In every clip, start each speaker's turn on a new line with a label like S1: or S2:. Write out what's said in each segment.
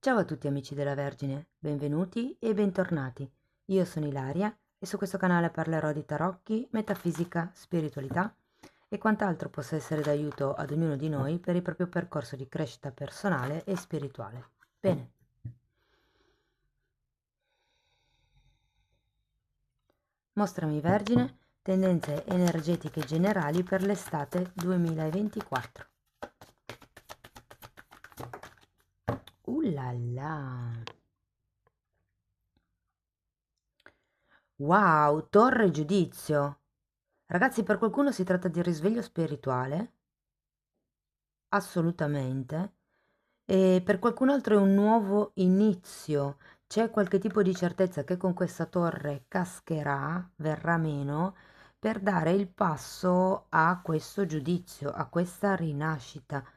S1: Ciao a tutti amici della Vergine, benvenuti e bentornati. Io sono Ilaria e su questo canale parlerò di tarocchi, metafisica, spiritualità e quant'altro possa essere d'aiuto ad ognuno di noi per il proprio percorso di crescita personale e spirituale. Bene. Mostrami Vergine, tendenze energetiche generali per l'estate 2024. La! Wow, Torre Giudizio! Ragazzi, per qualcuno si tratta di risveglio spirituale, assolutamente, e per qualcun altro è un nuovo inizio. C'è qualche tipo di certezza che con questa torre cascherà, verrà meno, per dare il passo a questo giudizio, a questa rinascita.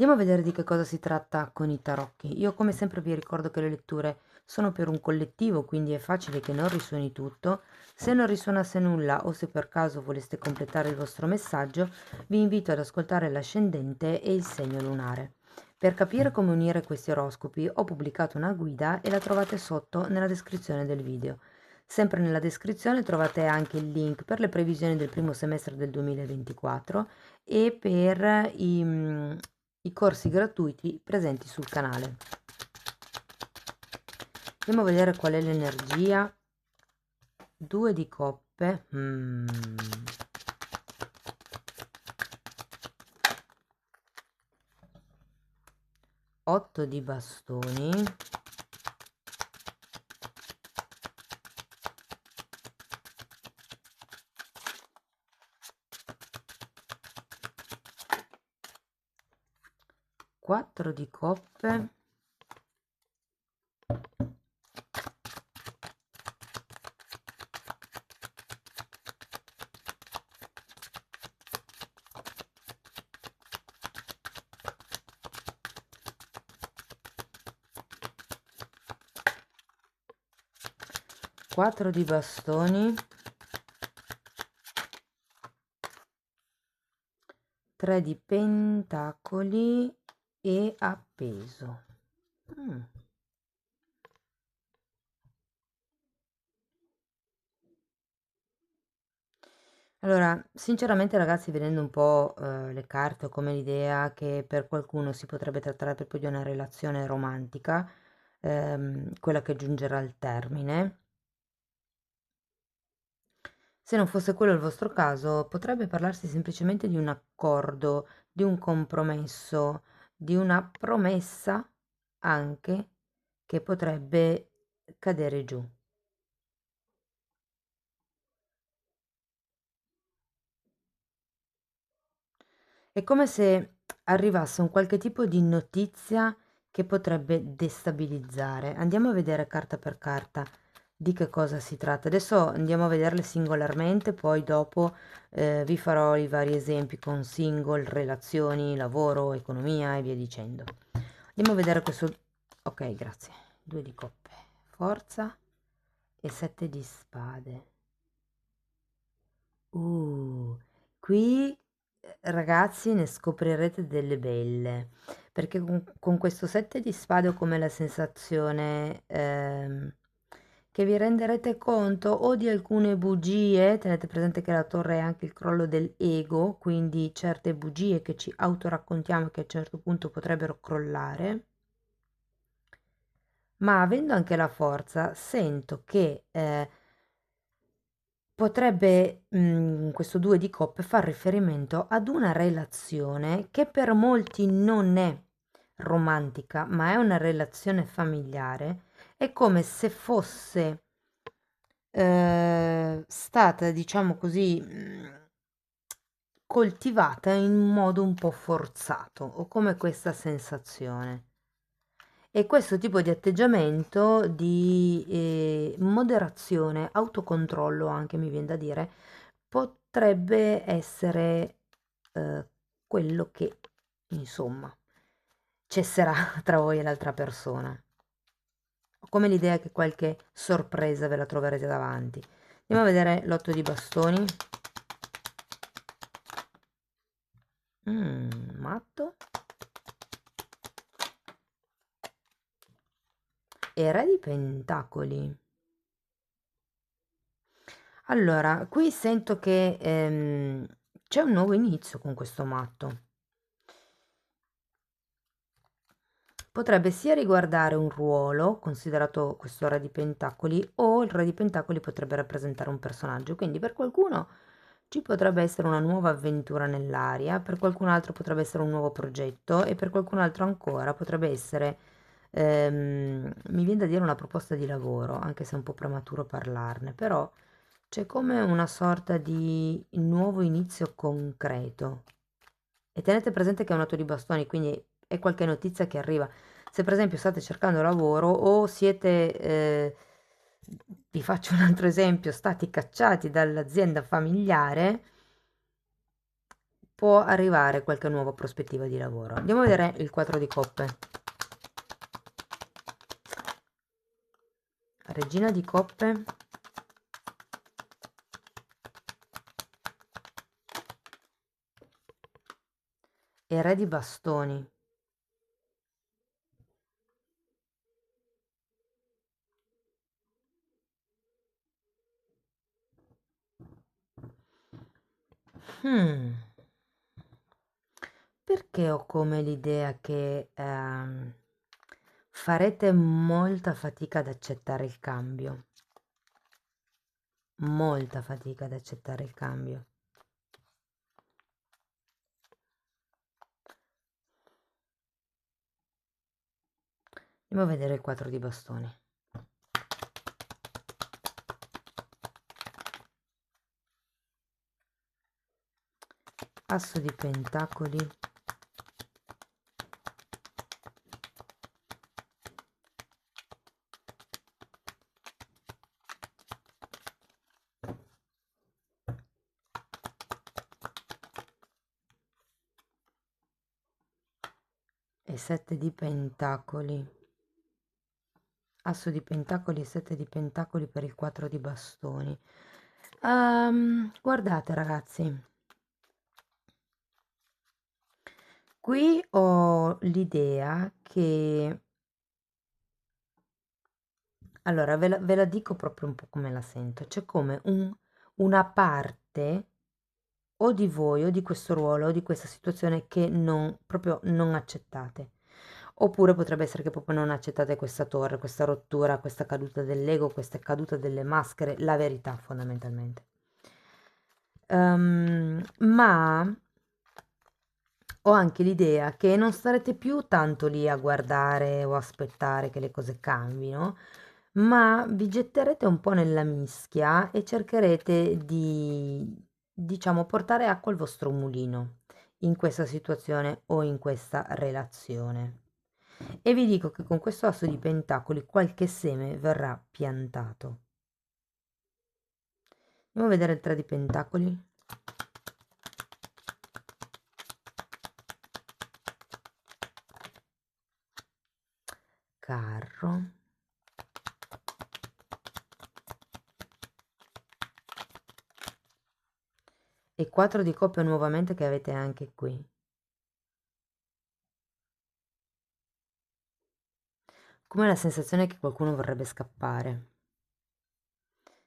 S1: Andiamo a vedere di che cosa si tratta con i tarocchi. Io come sempre vi ricordo che le letture sono per un collettivo, quindi è facile che non risuoni tutto. Se non risuonasse nulla o se per caso voleste completare il vostro messaggio, vi invito ad ascoltare l'ascendente e il segno lunare. Per capire come unire questi oroscopi ho pubblicato una guida e la trovate sotto nella descrizione del video. Sempre nella descrizione trovate anche il link per le previsioni del primo semestre del 2024 e per i corsi gratuiti presenti sul canale. Andiamo a vedere qual è l'energia. 2 di coppe. 8 di bastoni. 4 di coppe. 4 di bastoni, 3 di pentacoli e appeso. Allora, sinceramente ragazzi, vedendo un po' le carte ho come l'idea che per qualcuno si potrebbe trattare proprio di una relazione romantica, quella che giungerà al termine. Se non fosse quello il vostro caso, potrebbe parlarsi semplicemente di un accordo, di un compromesso, di una promessa anche che potrebbe cadere giù. È come se arrivasse un qualche tipo di notizia che potrebbe destabilizzare. Andiamo a vedere carta per carta di che cosa si tratta. Adesso andiamo a vederle singolarmente, poi dopo vi farò i vari esempi con single, relazioni, lavoro, economia e via dicendo. Andiamo a vedere questo. Ok, grazie. 2 di coppe, forza e 7 di spade. Qui ragazzi ne scoprirete delle belle, perché con questo 7 di spade ho come la sensazione che vi renderete conto o di alcune bugie. Tenete presente che la torre è anche il crollo dell'ego, quindi certe bugie che ci autoraccontiamo che a un certo punto potrebbero crollare, ma avendo anche la forza sento che potrebbe, questo 2 di coppe far riferimento ad una relazione che per molti non è romantica, ma è una relazione familiare. È come se fosse stata, diciamo così, coltivata in modo un po' forzato. Ho come questa sensazione. E questo tipo di atteggiamento di moderazione, autocontrollo anche mi viene da dire, potrebbe essere quello che insomma cesserà tra voi e l'altra persona. Ho come l'idea che qualche sorpresa ve la troverete davanti. Andiamo a vedere l'otto di bastoni. Matto. e re di pentacoli. Allora, qui sento che c'è un nuovo inizio con questo matto. Potrebbe sia riguardare un ruolo, considerato questo re di pentacoli, o il re di pentacoli potrebbe rappresentare un personaggio. Quindi per qualcuno ci potrebbe essere una nuova avventura nell'aria, per qualcun altro potrebbe essere un nuovo progetto e per qualcun altro ancora potrebbe essere, mi viene da dire una proposta di lavoro, anche se è un po' prematuro parlarne, però c'è come una sorta di nuovo inizio concreto. E tenete presente che è un 8 di bastoni, quindi è qualche notizia che arriva. Se per esempio state cercando lavoro o siete, vi faccio un altro esempio, stati cacciati dall'azienda familiare, può arrivare qualche nuova prospettiva di lavoro. Andiamo a vedere il 4 di coppe. Regina di coppe. E re di bastoni. Hmm. Perché ho come l'idea che farete molta fatica ad accettare il cambio, molta fatica ad accettare il cambio. Andiamo a vedere il 4 di bastoni. Asso di pentacoli. E 7 di pentacoli. Asso di pentacoli e 7 di pentacoli per il 4 di bastoni. Guardate ragazzi, qui ho l'idea che... Allora, ve la dico proprio un po' come la sento. C'è come una parte o di voi o di questo ruolo o di questa situazione che proprio non accettate. Oppure potrebbe essere che proprio non accettate questa torre, questa rottura, questa caduta dell'ego, questa caduta delle maschere, la verità fondamentalmente. Ma ho anche l'idea che non starete più tanto lì a guardare o aspettare che le cose cambino, ma vi getterete un po' nella mischia e cercherete di, diciamo, portare acqua al vostro mulino in questa situazione o in questa relazione. E vi dico che con questo asso di pentacoli qualche seme verrà piantato. Andiamo a vedere il 3 di pentacoli. Carro. E 4 di coppe nuovamente che avete anche qui. Come la sensazione che qualcuno vorrebbe scappare.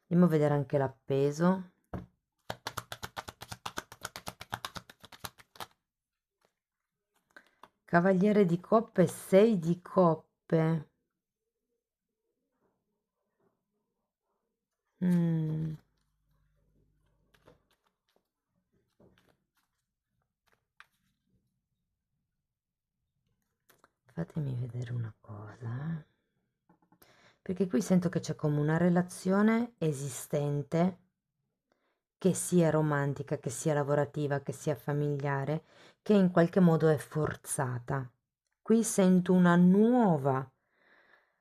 S1: Andiamo a vedere anche l'appeso. Cavaliere di coppe, 6 di coppe. Fatemi vedere una cosa, perché qui sento che c'è come una relazione esistente, che sia romantica, che sia lavorativa, che sia familiare, che in qualche modo è forzata. Qui sento una nuova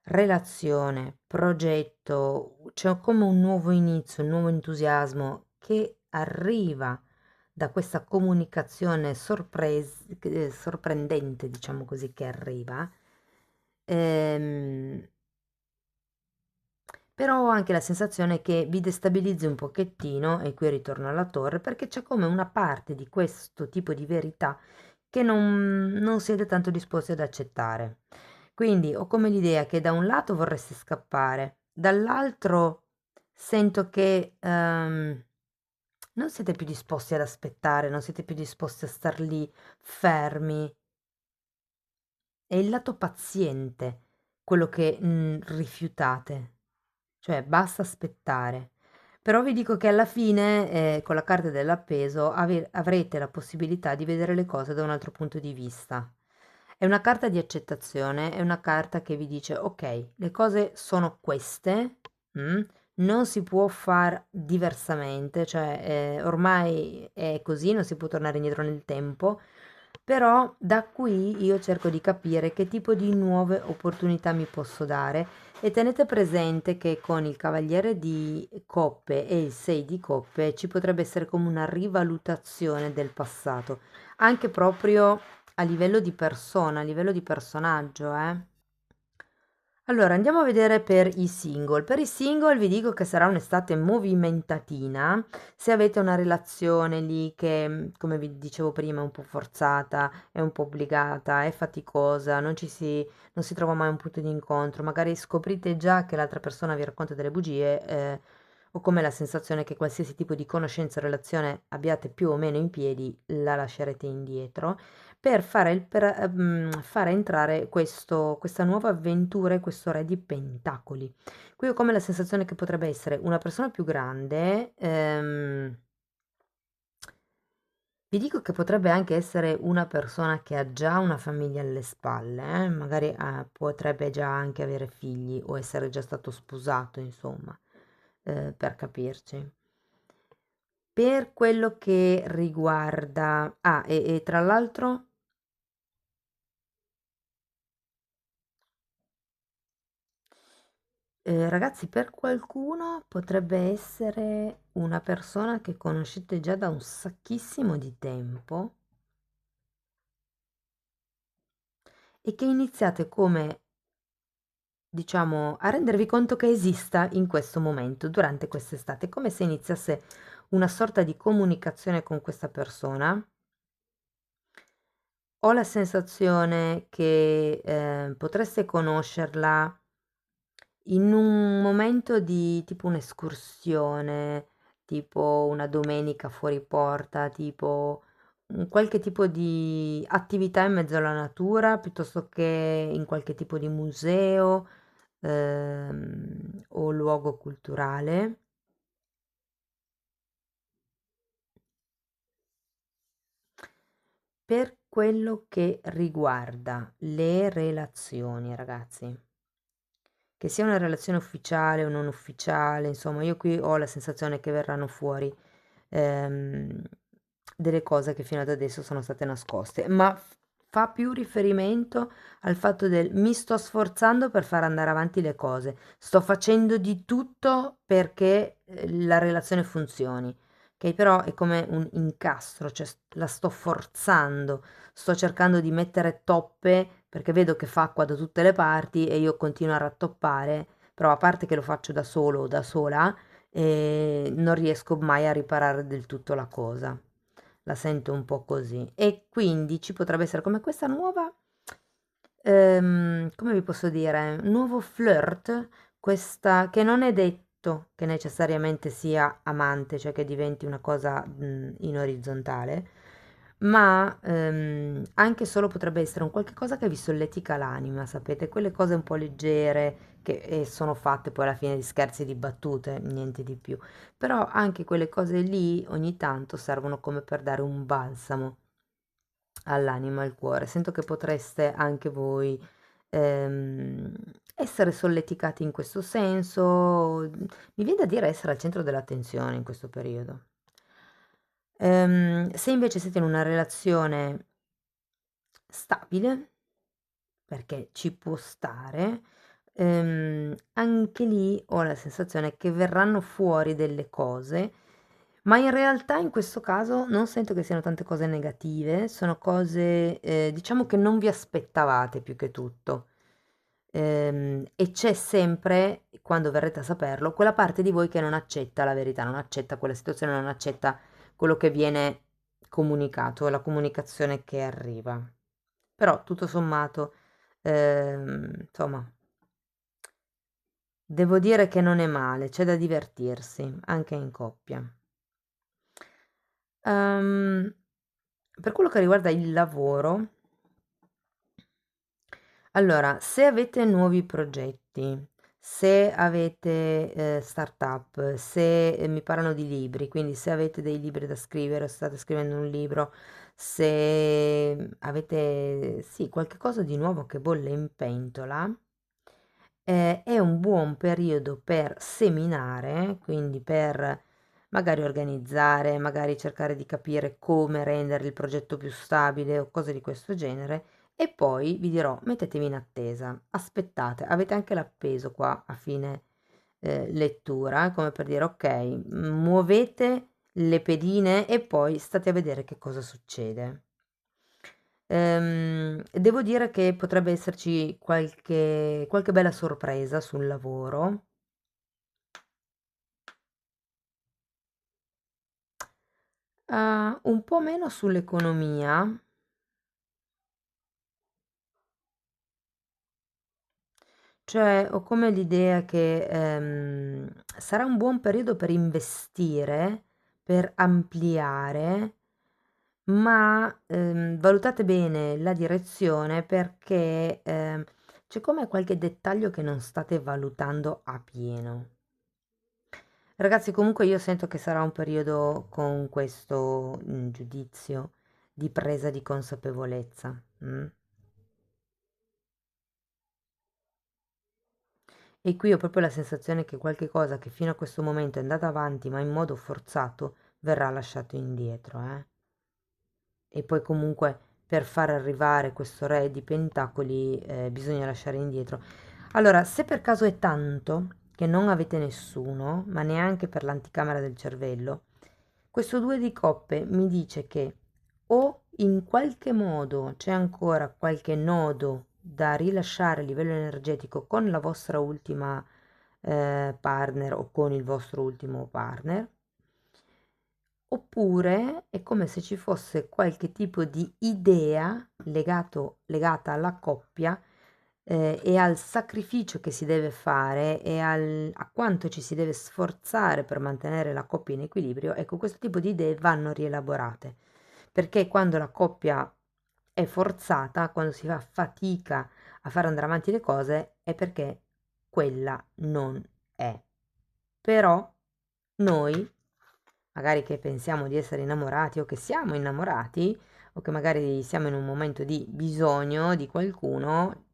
S1: relazione, progetto, c'è come un nuovo inizio, un nuovo entusiasmo che arriva da questa comunicazione sorprendente, diciamo così, che arriva. Ehm, Però ho anche la sensazione che vi destabilizzi un pochettino, e qui ritorno alla torre, perché c'è come una parte di questo tipo di verità che non siete tanto disposti ad accettare. Quindi ho come l'idea che da un lato vorresti scappare, dall'altro sento che non siete più disposti ad aspettare, non siete più disposti a star lì fermi. È il lato paziente quello che rifiutate, cioè basta aspettare. Però vi dico che alla fine, con la carta dell'appeso, avrete la possibilità di vedere le cose da un altro punto di vista. È una carta di accettazione, è una carta che vi dice: ok, le cose sono queste, mm, non si può far diversamente, cioè ormai è così, non si può tornare indietro nel tempo. Però da qui io cerco di capire che tipo di nuove opportunità mi posso dare e tenete presente che con il Cavaliere di Coppe e il 6 di Coppe ci potrebbe essere come una rivalutazione del passato, anche proprio a livello di persona, a livello di personaggio, eh. Allora, andiamo a vedere per i single. Per i single vi dico che sarà un'estate movimentatina. Se avete una relazione lì che, come vi dicevo prima, è un po' forzata, è un po' obbligata, è faticosa, non si trova mai un punto di incontro, magari scoprite già che l'altra persona vi racconta delle bugie, o come la sensazione che qualsiasi tipo di conoscenza o relazione abbiate più o meno in piedi, la lascerete indietro per fare entrare questa nuova avventura e questo re di pentacoli. Qui ho come la sensazione che potrebbe essere una persona più grande, vi dico che potrebbe anche essere una persona che ha già una famiglia alle spalle, magari potrebbe già anche avere figli o essere già stato sposato, insomma, per capirci. Per quello che riguarda... Ah, e tra l'altro... Ragazzi, per qualcuno potrebbe essere una persona che conoscete già da un sacchissimo di tempo e che iniziate come, diciamo, a rendervi conto che esista in questo momento, durante quest'estate, come se iniziasse una sorta di comunicazione con questa persona. Ho la sensazione che potreste conoscerla in un momento di tipo un'escursione, tipo una domenica fuori porta, tipo un qualche tipo di attività in mezzo alla natura, piuttosto che in qualche tipo di museo, o luogo culturale. Per quello che riguarda le relazioni, ragazzi. Che sia una relazione ufficiale o non ufficiale, insomma, io qui ho la sensazione che verranno fuori ehm, delle cose che fino ad adesso sono state nascoste, ma fa più riferimento al fatto del mi sto sforzando per far andare avanti le cose, sto facendo di tutto perché la relazione funzioni, che però è come un incastro, cioè la sto forzando, sto cercando di mettere toppe perché vedo che fa acqua da tutte le parti e io continuo a rattoppare, però a parte che lo faccio da solo o da sola, non riesco mai a riparare del tutto la cosa. La sento un po' così. E quindi ci potrebbe essere come questa nuova, come vi posso dire, un nuovo flirt, questa che non è detto che necessariamente sia amante, cioè che diventi una cosa in orizzontale, ma anche solo potrebbe essere un qualche cosa che vi solletica l'anima, sapete, quelle cose un po' leggere che sono fatte poi alla fine di scherzi e di battute, niente di più. Però anche quelle cose lì ogni tanto servono come per dare un balsamo all'anima, al cuore. Sento che potreste anche voi ehm, essere solleticati in questo senso. Mi viene da dire essere al centro dell'attenzione in questo periodo. Se invece siete in una relazione stabile, perché ci può stare, anche lì ho la sensazione che verranno fuori delle cose, ma in realtà in questo caso non sento che siano tante cose negative, sono cose, diciamo che non vi aspettavate più che tutto. E c'è sempre, quando verrete a saperlo, quella parte di voi che non accetta la verità, non accetta quella situazione, non accetta quello che viene comunicato, la comunicazione che arriva. Però tutto sommato insomma, devo dire che non è male, c'è da divertirsi, anche in coppia. Ehm, per quello che riguarda il lavoro, allora, se avete nuovi progetti, se avete startup, se mi parlano di libri, quindi se avete dei libri da scrivere, o state scrivendo un libro, se avete sì, qualche cosa di nuovo che bolle in pentola, è un buon periodo per seminare, quindi per magari organizzare, magari cercare di capire come rendere il progetto più stabile o cose di questo genere. E poi vi dirò, mettetevi in attesa, aspettate, avete anche l'appeso qua a fine lettura, come per dire ok, muovete le pedine e poi state a vedere che cosa succede. Devo dire che potrebbe esserci qualche bella sorpresa sul lavoro. Un po' meno sull'economia, cioè ho come l'idea che sarà un buon periodo per investire, per ampliare, ma valutate bene la direzione perché c'è come qualche dettaglio che non state valutando a pieno. Ragazzi, comunque io sento che sarà un periodo con questo giudizio di presa di consapevolezza. E qui ho proprio la sensazione che qualche cosa che fino a questo momento è andata avanti, ma in modo forzato, verrà lasciato indietro, eh. E poi comunque per far arrivare questo re di pentacoli bisogna lasciare indietro. Allora, se per caso è tanto che non avete nessuno, ma neanche per l'anticamera del cervello, questo due di coppe mi dice che o in qualche modo c'è ancora qualche nodo da rilasciare a livello energetico con la vostra ultima partner o con il vostro ultimo partner, oppure è come se ci fosse qualche tipo di idea legata alla coppia e al sacrificio che si deve fare e a quanto ci si deve sforzare per mantenere la coppia in equilibrio. Ecco, questo tipo di idee vanno rielaborate, perché quando la coppia è forzata, quando si fa fatica a far andare avanti le cose, è perché quella non è. Però noi, magari che pensiamo di essere innamorati o che siamo innamorati o che magari siamo in un momento di bisogno di qualcuno,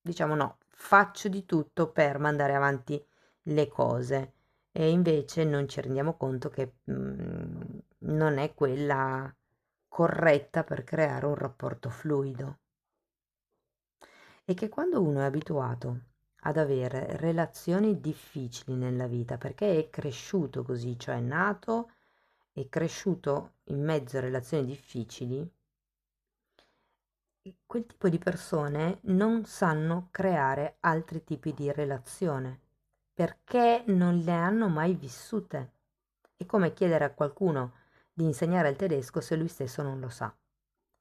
S1: diciamo no, faccio di tutto per mandare avanti le cose e invece non ci rendiamo conto che non è quella corretta per creare un rapporto fluido e che quando uno è abituato ad avere relazioni difficili nella vita perché è cresciuto così, cioè è nato e cresciuto in mezzo a relazioni difficili, quel tipo di persone non sanno creare altri tipi di relazione perché non le hanno mai vissute. È come chiedere a qualcuno di insegnare il tedesco se lui stesso non lo sa.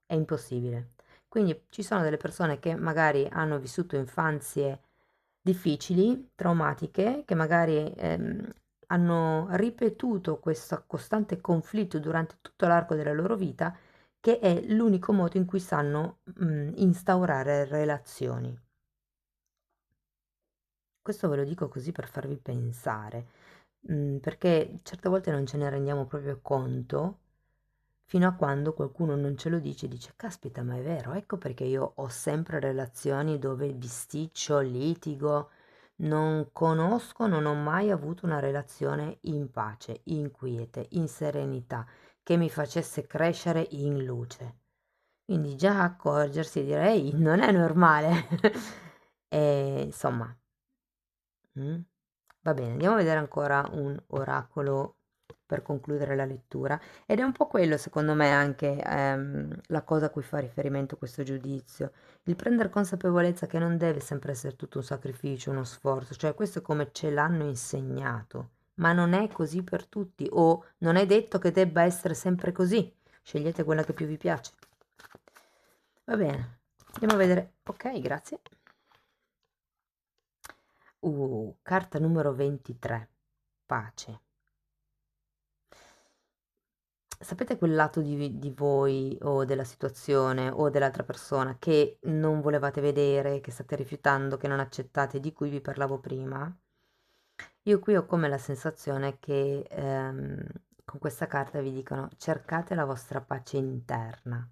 S1: È impossibile. Quindi ci sono delle persone che magari hanno vissuto infanzie difficili, traumatiche, che magari hanno ripetuto questo costante conflitto durante tutto l'arco della loro vita, che è l'unico modo in cui sanno instaurare relazioni. Questo ve lo dico così per farvi pensare, perché certe volte non ce ne rendiamo proprio conto fino a quando qualcuno non ce lo dice e dice: "Caspita, ma è vero, ecco perché io ho sempre relazioni dove bisticcio, litigo, non ho mai avuto una relazione in pace, in quiete, in serenità, che mi facesse crescere in luce". Quindi già accorgersi e dire: "Ehi, non è normale". Insomma. Mh. Va bene, andiamo a vedere ancora un oracolo per concludere la lettura ed è un po' quello secondo me anche, la cosa a cui fa riferimento questo giudizio, il prender consapevolezza che non deve sempre essere tutto un sacrificio, uno sforzo, cioè questo è come ce l'hanno insegnato, ma non è così per tutti o non è detto che debba essere sempre così. Scegliete quella che più vi piace. Va bene. Andiamo a vedere. Ok, grazie. Carta numero 23. Pace. Sapete quel lato di voi o della situazione o dell'altra persona che non volevate vedere, che state rifiutando, che non accettate, di cui vi parlavo prima? Io qui ho come la sensazione che con questa carta vi dicono cercate la vostra pace interna,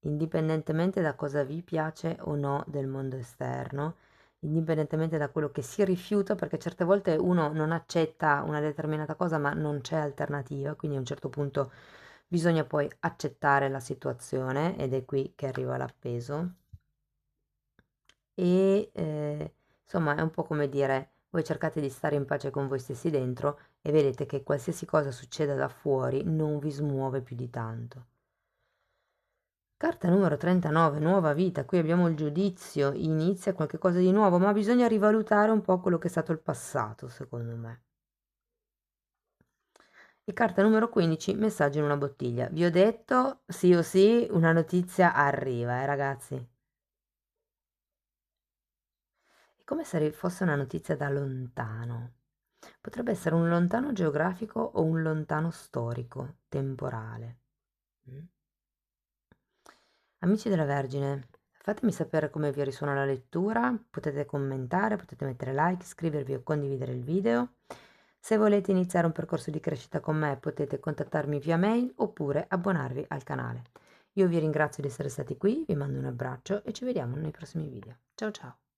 S1: indipendentemente da cosa vi piace o no del mondo esterno, indipendentemente da quello che si rifiuta, perché certe volte uno non accetta una determinata cosa, ma non c'è alternativa, quindi a un certo punto bisogna poi accettare la situazione ed è qui che arriva l'appeso. E insomma è un po' come dire, voi cercate di stare in pace con voi stessi dentro e vedete che qualsiasi cosa succeda da fuori non vi smuove più di tanto. Carta numero 39, nuova vita. Qui abbiamo il giudizio, inizia qualcosa di nuovo, ma bisogna rivalutare un po' quello che è stato il passato, secondo me. E carta numero 15, messaggio in una bottiglia. Vi ho detto, sì o sì, una notizia arriva, ragazzi. È come se fosse una notizia da lontano. Potrebbe essere un lontano geografico o un lontano storico, temporale. Mm. Amici della Vergine, fatemi sapere come vi risuona la lettura, potete commentare, potete mettere like, iscrivervi o condividere il video. Se volete iniziare un percorso di crescita con me potete contattarmi via mail oppure abbonarvi al canale. Io vi ringrazio di essere stati qui, vi mando un abbraccio e ci vediamo nei prossimi video. Ciao ciao!